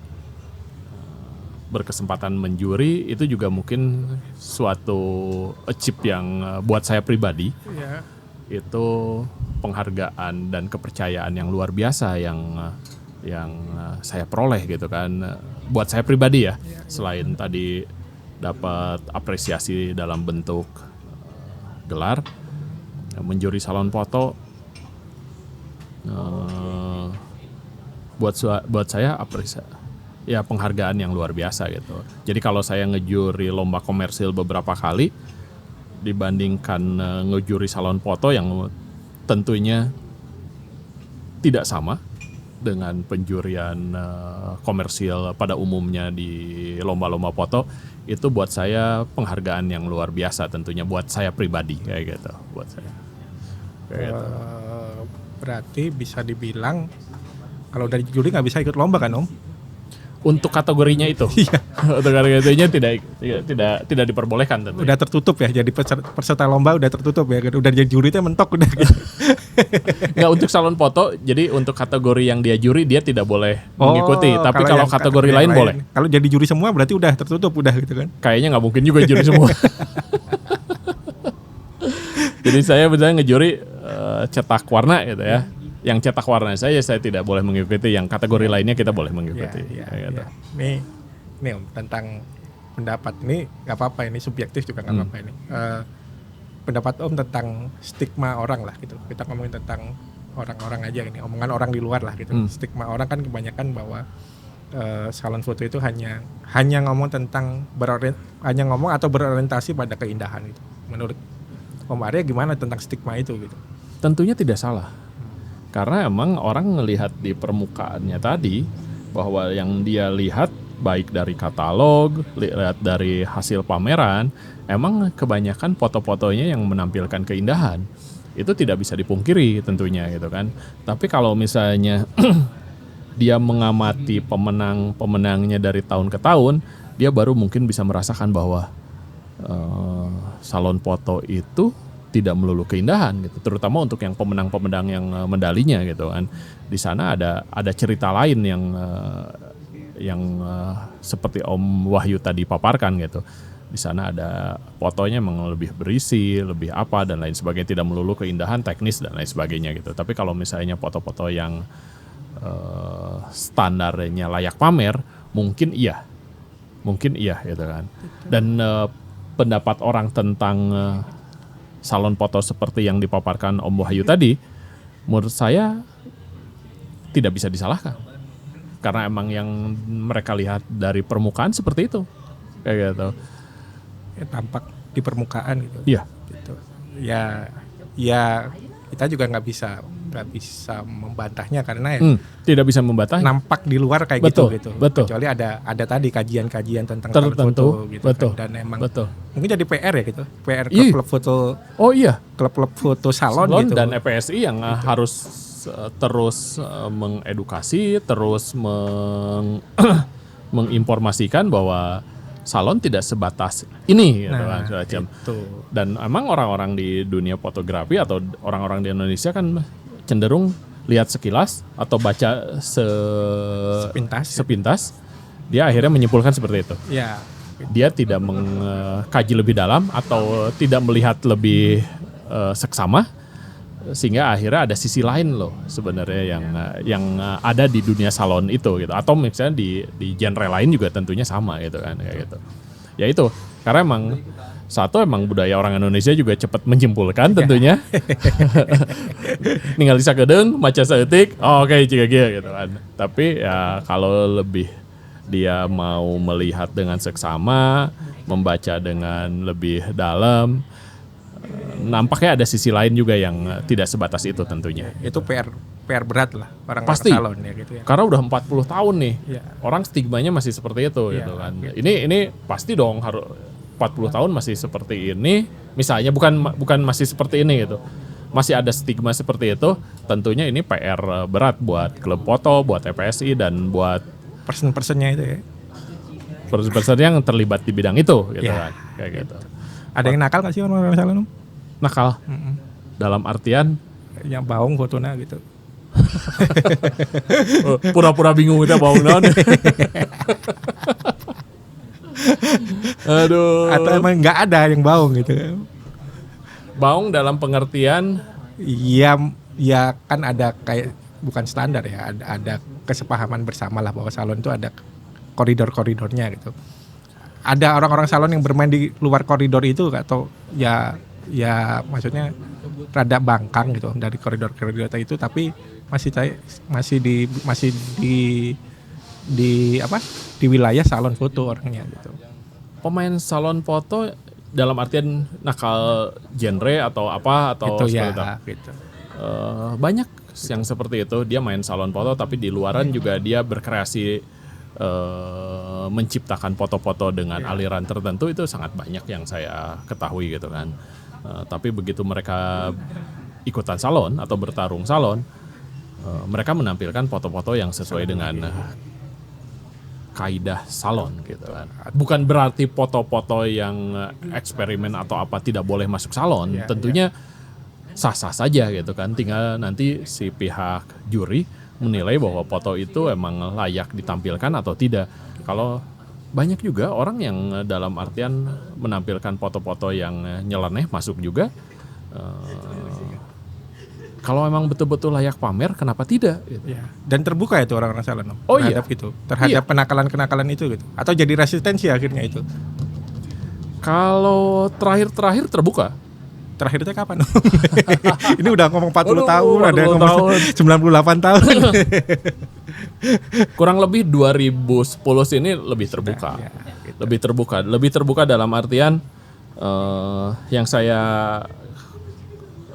berkesempatan menjuri itu juga mungkin suatu achieve yang buat saya pribadi itu penghargaan dan kepercayaan yang luar biasa yang saya peroleh gitu kan buat saya pribadi ya selain tadi dapat apresiasi dalam bentuk gelar menjuri salon foto buat saya ya penghargaan yang luar biasa gitu. Jadi kalau saya ngejuri lomba komersil beberapa kali dibandingkan ngejuri salon foto yang tentunya tidak sama dengan penjurian komersil pada umumnya di lomba-lomba foto, itu buat saya penghargaan yang luar biasa tentunya buat saya pribadi kayak gitu buat saya. Kayak gitu. Berarti bisa dibilang kalau dari juri nggak bisa ikut lomba kan Om? Untuk kategorinya itu, untuk kategorinya tidak diperbolehkan tentunya. Udah tertutup ya, jadi peserta lomba udah tertutup ya, udah jadi juri itu mentok udah gitu. Nggak untuk salon foto, jadi untuk kategori yang dia juri dia tidak boleh mengikuti. Tapi kalau kategori lain boleh. Kalau jadi juri semua berarti udah tertutup udah gitu kan? Kayaknya nggak mungkin juga juri semua. Jadi saya misalnya ngejuri cetak warna gitu ya. Yang cetak warna saya tidak boleh mengikuti. Yang kategori lainnya kita boleh mengikuti. Gitu. Nih Om, tentang pendapat ini nggak apa-apa, ini subjektif juga nggak apa-apa ini. Pendapat Om tentang stigma orang lah gitu. Kita ngomongin tentang orang-orang aja ini, omongan orang di luar lah gitu. Stigma orang kan kebanyakan bahwa salon foto itu hanya ngomong tentang hanya ngomong atau berorientasi pada keindahan gitu. Menurut Om Arya gimana tentang stigma itu gitu? Tentunya tidak salah. Karena emang orang ngelihat di permukaannya tadi bahwa yang dia lihat baik dari katalog, lihat dari hasil pameran, emang kebanyakan foto-fotonya yang menampilkan keindahan. Itu tidak bisa dipungkiri tentunya gitu kan. Tapi kalau misalnya dia mengamati pemenangnya dari tahun ke tahun, dia baru mungkin bisa merasakan bahwa salon foto itu tidak melulu keindahan gitu, terutama untuk yang pemenang-pemenang yang medalinya gitu kan. Di sana ada cerita lain yang seperti Om Wahyu tadi paparkan gitu. Di sana ada fotonya memang lebih berisi, lebih apa dan lain sebagainya, tidak melulu keindahan, teknis dan lain sebagainya gitu. Tapi kalau misalnya foto-foto yang standarnya layak pamer, mungkin iya gitu kan. Dan pendapat orang tentang salon foto seperti yang dipaparkan Om Wahyu tadi, menurut saya tidak bisa disalahkan. Karena emang yang mereka lihat dari permukaan seperti itu. Kayak gitu. Ya, tampak di permukaan gitu. Iya. Gitu. Ya kita juga nggak bisa membantahnya karena ya tidak bisa membantahnya. Nampak di luar kayak betul, gitu. Betul. Kecuali ada tadi kajian-kajian tentang tertentu foto gitu betul, kan. Dan emang betul. Mungkin jadi PR ya gitu. PR klub foto. Oh iya. Klub foto salon gitu. Dan EPSI yang harus terus mengedukasi, terus menginformasikan bahwa salon tidak sebatas ini gitu kan, itu. Dan emang orang-orang di dunia fotografi atau orang-orang di Indonesia kan cenderung lihat sekilas atau baca sepintas, dia akhirnya menyimpulkan seperti itu. Ya. Dia tidak mengkaji lebih dalam atau tidak melihat lebih seksama, sehingga akhirnya ada sisi lain loh sebenarnya yang ada di dunia salon itu gitu. Atau misalnya di genre lain juga tentunya sama gitu kan, kayak gitu. Ya itu karena emang budaya orang Indonesia juga cepat menyimpulkan tentunya. Ninggal di sakedeung maca saeutik, oke ciga gitu kan. Tapi ya kalau lebih dia mau melihat dengan seksama, membaca dengan lebih dalam, nampaknya ada sisi lain juga yang tidak sebatas itu tentunya. Itu PR berat lah orang salon ya gitu ya. Karena udah 40 tahun nih. Ya. Orang stigmanya masih seperti itu gitu kan. Ini pasti dong harus 40 tahun masih seperti ini. Misalnya bukan masih seperti ini gitu. Masih ada stigma seperti itu. Tentunya ini PR berat buat klub foto, buat EPSI dan buat person-personnya itu ya. Person yang terlibat di bidang itu gitu kan. Kayak gitu. Ada yang nakal nggak sih orang salon? Nakal. Dalam artian yang baung fotonya gitu. Pura-pura bingung kita baung naon. Aduh. Atau emang nggak ada yang baung gitu. Baung dalam pengertian ya kan ada kayak bukan standar ya, ada kesepahaman bersama lah bahwa salon itu ada koridor-koridornya gitu. Ada orang-orang salon yang bermain di luar koridor itu atau ya ya maksudnya rada bangkang gitu dari koridor-koridor itu, tapi masih di apa di wilayah salon foto orangnya gitu. Pemain salon foto dalam artian nakal genre atau apa atau Itu ya seperti itu? gitu. Banyak yang seperti itu, dia main salon foto tapi di luaran juga dia berkreasi, menciptakan foto-foto dengan aliran tertentu, itu sangat banyak yang saya ketahui gitu kan. Tapi begitu mereka ikutan salon atau bertarung salon, mereka menampilkan foto-foto yang sesuai dengan kaidah salon gitu kan. Bukan berarti foto-foto yang eksperimen atau apa tidak boleh masuk salon. Tentunya sah-sah saja gitu kan. Tinggal nanti si pihak juri menilai bahwa foto itu emang layak ditampilkan atau tidak. Kalau banyak juga orang yang dalam artian menampilkan foto-foto yang nyeleneh masuk juga. Kalau emang betul-betul layak pamer, kenapa tidak? Gitu. Ya. Dan terbuka itu orang-orang salon Oh terhadap iya. gitu, terhadap kenakalan-kenakalan itu gitu. Atau jadi resistensi akhirnya itu. Kalau terakhir terbuka. Terakhirnya kapan? Ini udah ngomong 40 Aduh, tahun, ada yang 40 ngomong tahun. 98 tahun. Kurang lebih 2010 ini lebih terbuka. Ya, gitu. Lebih terbuka dalam artian yang saya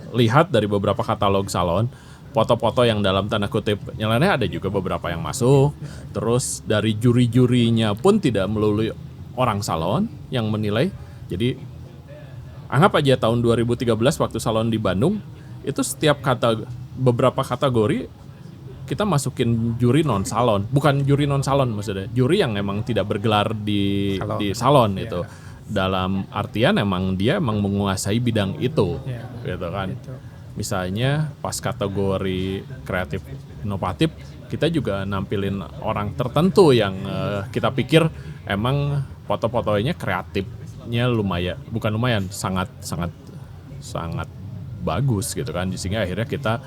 lihat dari beberapa katalog salon, foto-foto yang dalam tanda kutip nyeleneh ada juga beberapa yang masuk. Terus dari juri-jurinya pun tidak melulu orang salon yang menilai. Jadi anggap aja tahun 2013 waktu salon di Bandung, itu setiap beberapa kategori kita masukin juri non salon, bukan juri non salon maksudnya, juri yang emang tidak bergelar di salon itu. Dalam artian emang dia emang menguasai bidang itu, gitu kan. Misalnya pas kategori kreatif inovatif, kita juga nampilin orang tertentu yang kita pikir emang foto-fotonya kreatifnya sangat bagus gitu kan. Sehingga akhirnya kita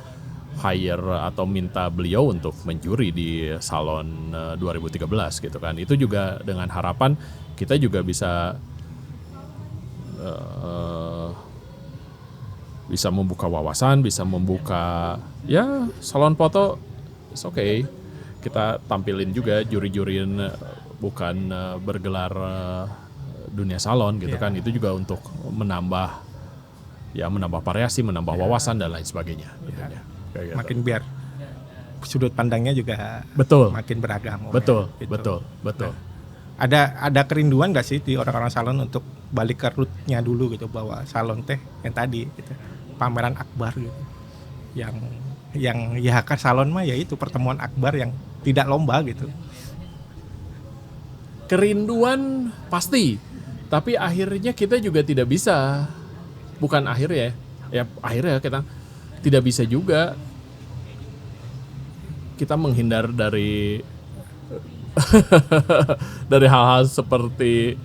hire atau minta beliau untuk menjuri di salon 2013 gitu kan. Itu juga dengan harapan kita juga bisa membuka wawasan, bisa membuka ya salon foto, it's okay. Kita tampilin juga juri-juriin bukan bergelar dunia salon gitu kan. Itu juga untuk menambah variasi, menambah wawasan dan lain sebagainya. Kayak gitu. Makin biar sudut pandangnya juga Betul. makin beragam. Betul. Ada kerinduan nggak sih di orang-orang salon untuk balik ke rootnya dulu gitu, bahwa salon teh yang tadi gitu, pameran akbar gitu, yang ya kan salon mah ya itu pertemuan akbar yang tidak lomba gitu. Kerinduan pasti, tapi akhirnya kita juga tidak bisa, bukan akhirnya kita tidak bisa juga kita menghindar dari dari hal-hal seperti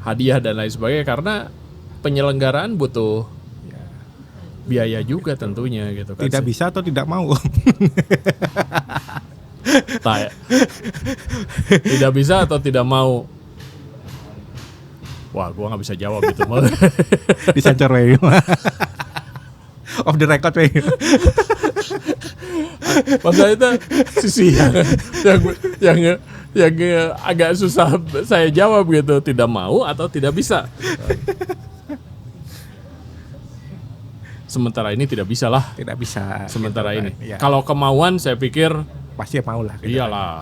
hadiah dan lain sebagainya, karena penyelenggaraan butuh biaya juga tentunya gitu kan. Tidak bisa atau tidak mau. Tidak bisa atau tidak mau. Wah, gua nggak bisa jawab itu. Disensor we. Off the record we. Maksudnya itu sisi yang agak susah saya jawab gitu, tidak mau atau tidak bisa. Sementara ini tidak bisa lah. Tidak bisa. Sementara gitu ini. kan. Ya. Kalau kemauan saya pikir Pasti mau lah. Gitu iyalah.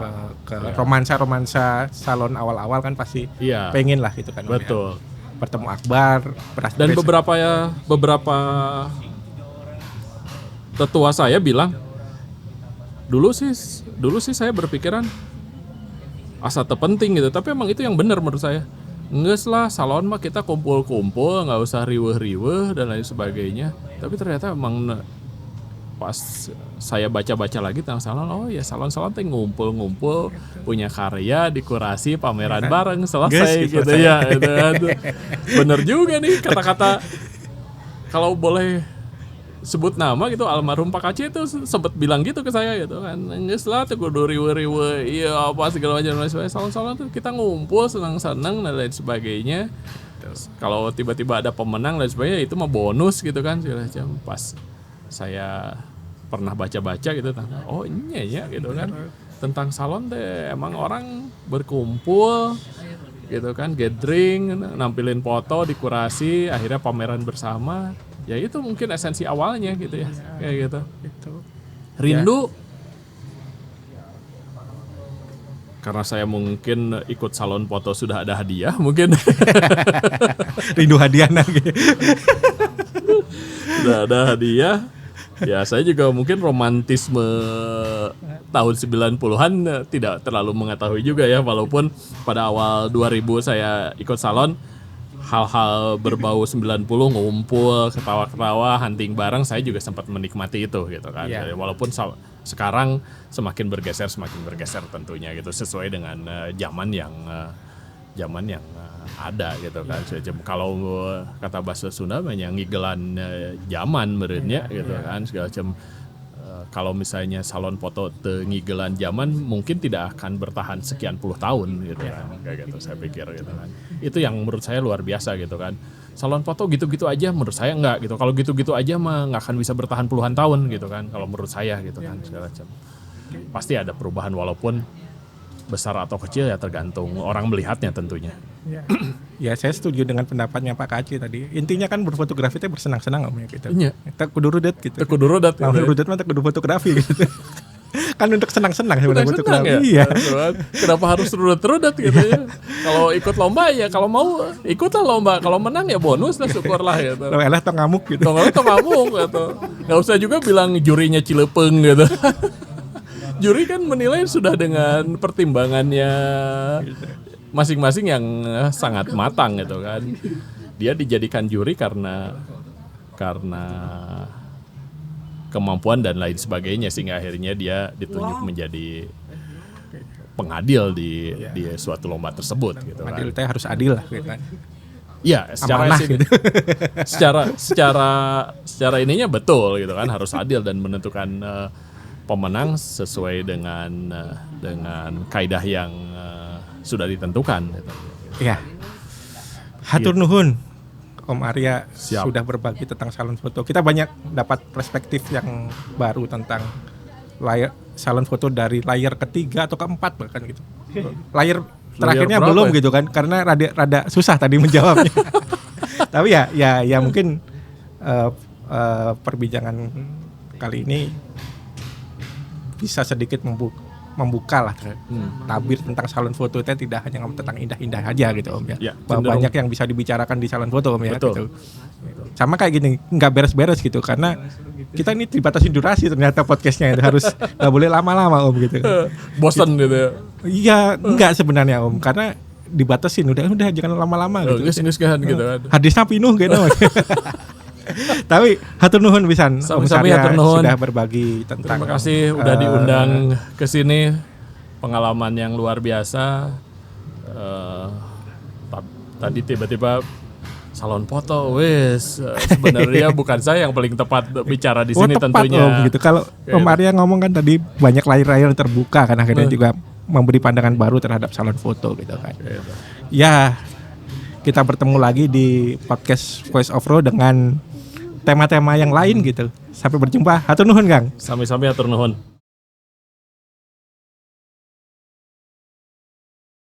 kan. Ke romansa salon awal-awal kan pasti iya, pengen lah gitu kan. betul. Bertemu akbar. Dan beberapa tetua saya bilang, dulu sih saya berpikiran asa terpenting gitu, tapi emang itu yang benar menurut saya. Nges lah, salon mah kita kumpul-kumpul, nggak usah riweh-riweh dan lain sebagainya. Tapi ternyata emang pas saya baca-baca lagi tentang salon, oh ya salon-salon teh ngumpul-ngumpul, punya karya, dikurasi, pameran bareng, selesai Guys, gitu ya. Bener juga nih kata-kata, kalau boleh sebut nama gitu, almarhum Pak Kaci itu sempat bilang gitu ke saya gitu kan, nges lah tuh kudu riwe-riwe, iya apa segala macam, salon-salon tuh kita ngumpul senang-senang dan lain sebagainya. Kalau tiba-tiba ada pemenang dan sebagainya itu mah bonus gitu kan segala macam. Pas saya pernah baca-baca gitu tentang ini ya gitu kan tentang salon teh emang orang berkumpul gitu kan, gathering, nampilin foto, dekorasi, akhirnya pameran bersama. Ya itu mungkin esensi awalnya gitu ya. Kayak gitu. Rindu karena saya mungkin ikut salon foto sudah ada hadiah mungkin. Rindu hadiah gitu. Sudah ada hadiah. Ya saya juga mungkin romantisme tahun 90-an tidak terlalu mengetahui juga ya, walaupun pada awal 2000 saya ikut salon, hal-hal berbau 90 ngumpul, ketawa-ketawa, hunting bareng, saya juga sempat menikmati itu gitu kan. Yeah. Walaupun sekarang semakin bergeser tentunya gitu, sesuai dengan zaman yang ada gitu kan. Kalau kata bahasa Sunda banyak ngigelan zaman merenya gitu kan segala macam. Kalau misalnya salon foto ngigelan zaman mungkin tidak akan bertahan sekian puluh tahun gitu kan. Kayak gitu saya pikir gitu kan. Itu yang menurut saya luar biasa gitu kan. Salon foto gitu-gitu aja menurut saya enggak gitu. Kalau gitu-gitu aja mah nggak akan bisa bertahan puluhan tahun gitu kan. Kalau menurut saya gitu kan segala macam. Pasti ada perubahan walaupun besar atau kecil ya tergantung orang melihatnya tentunya. Ya saya setuju dengan pendapatnya Pak Kaci tadi. Intinya kan berfotografi itu bersenang-senang om ya gitu. Iya. Kita kudu rudet gitu. Kudu rudet. Mau rudet mah kudu fotografi gitu. Kan untuk senang-senang sebenarnya fotografi. Ya? Iya. Kenapa harus rudet-rudet gitu ya? Kalau ikut lomba ya kalau mau ikutlah lomba. Kalau menang ya bonus lah, syukurlah gitu. Lo elah tong ngamuk gitu. Tong ngamuk gitu. Gak usah juga bilang jurinya cilepeng gitu. Juri kan menilai sudah dengan pertimbangannya masing-masing yang sangat matang gitu kan. Dia dijadikan juri karena kemampuan dan lain sebagainya, sehingga akhirnya dia ditunjuk menjadi pengadil di suatu lomba tersebut gitu kan. Adil teh harus adil lah gitu kan. Iya, secara ininya betul gitu kan, harus adil dan menentukan pemenang sesuai dengan kaidah yang sudah ditentukan gitu. Iya. Hatur nuhun Om Arya. Siap. Sudah berbagi tentang salon foto. Kita banyak dapat perspektif yang baru tentang salon foto dari layar ketiga atau keempat bahkan gitu. Layar terakhirnya belum gitu kan, karena rada susah tadi menjawabnya. Tapi ya mungkin perbincangan kali ini bisa sedikit membuka lah tabir tentang salon foto itu tidak hanya tentang indah-indah aja gitu Om ya. Banyak yang bisa dibicarakan di salon foto Om ya. Betul. Gitu. Sama kayak gini, nggak beres-beres gitu karena kita ini dibatasi durasi ternyata podcastnya itu harus nggak boleh lama-lama Om gitu. Bosan gitu ya. Iya, enggak sebenarnya Om, karena dibatasin udah jangan lama-lama gitu. Geus-geus gitu kan. Hadisnya pinuh gitu. Tapi hatur nuhun pisan Om Arya sudah berbagi tentang. Terima kasih udah diundang ke sini. Pengalaman yang luar biasa. Tadi tiba-tiba salon foto, sebenarnya bukan saya yang paling tepat bicara di sini tepat, tentunya. Om, gitu. Kalau Om Arya ngomong kan tadi banyak layar-layar terbuka kan akhirnya juga memberi pandangan baru terhadap salon foto gitu kan. Ya, kita bertemu lagi di podcast Voice of Ro dengan tema-tema yang lain gitu. Sampai berjumpa. Hatur nuhun Kang. Sami-sami hatur nuhun.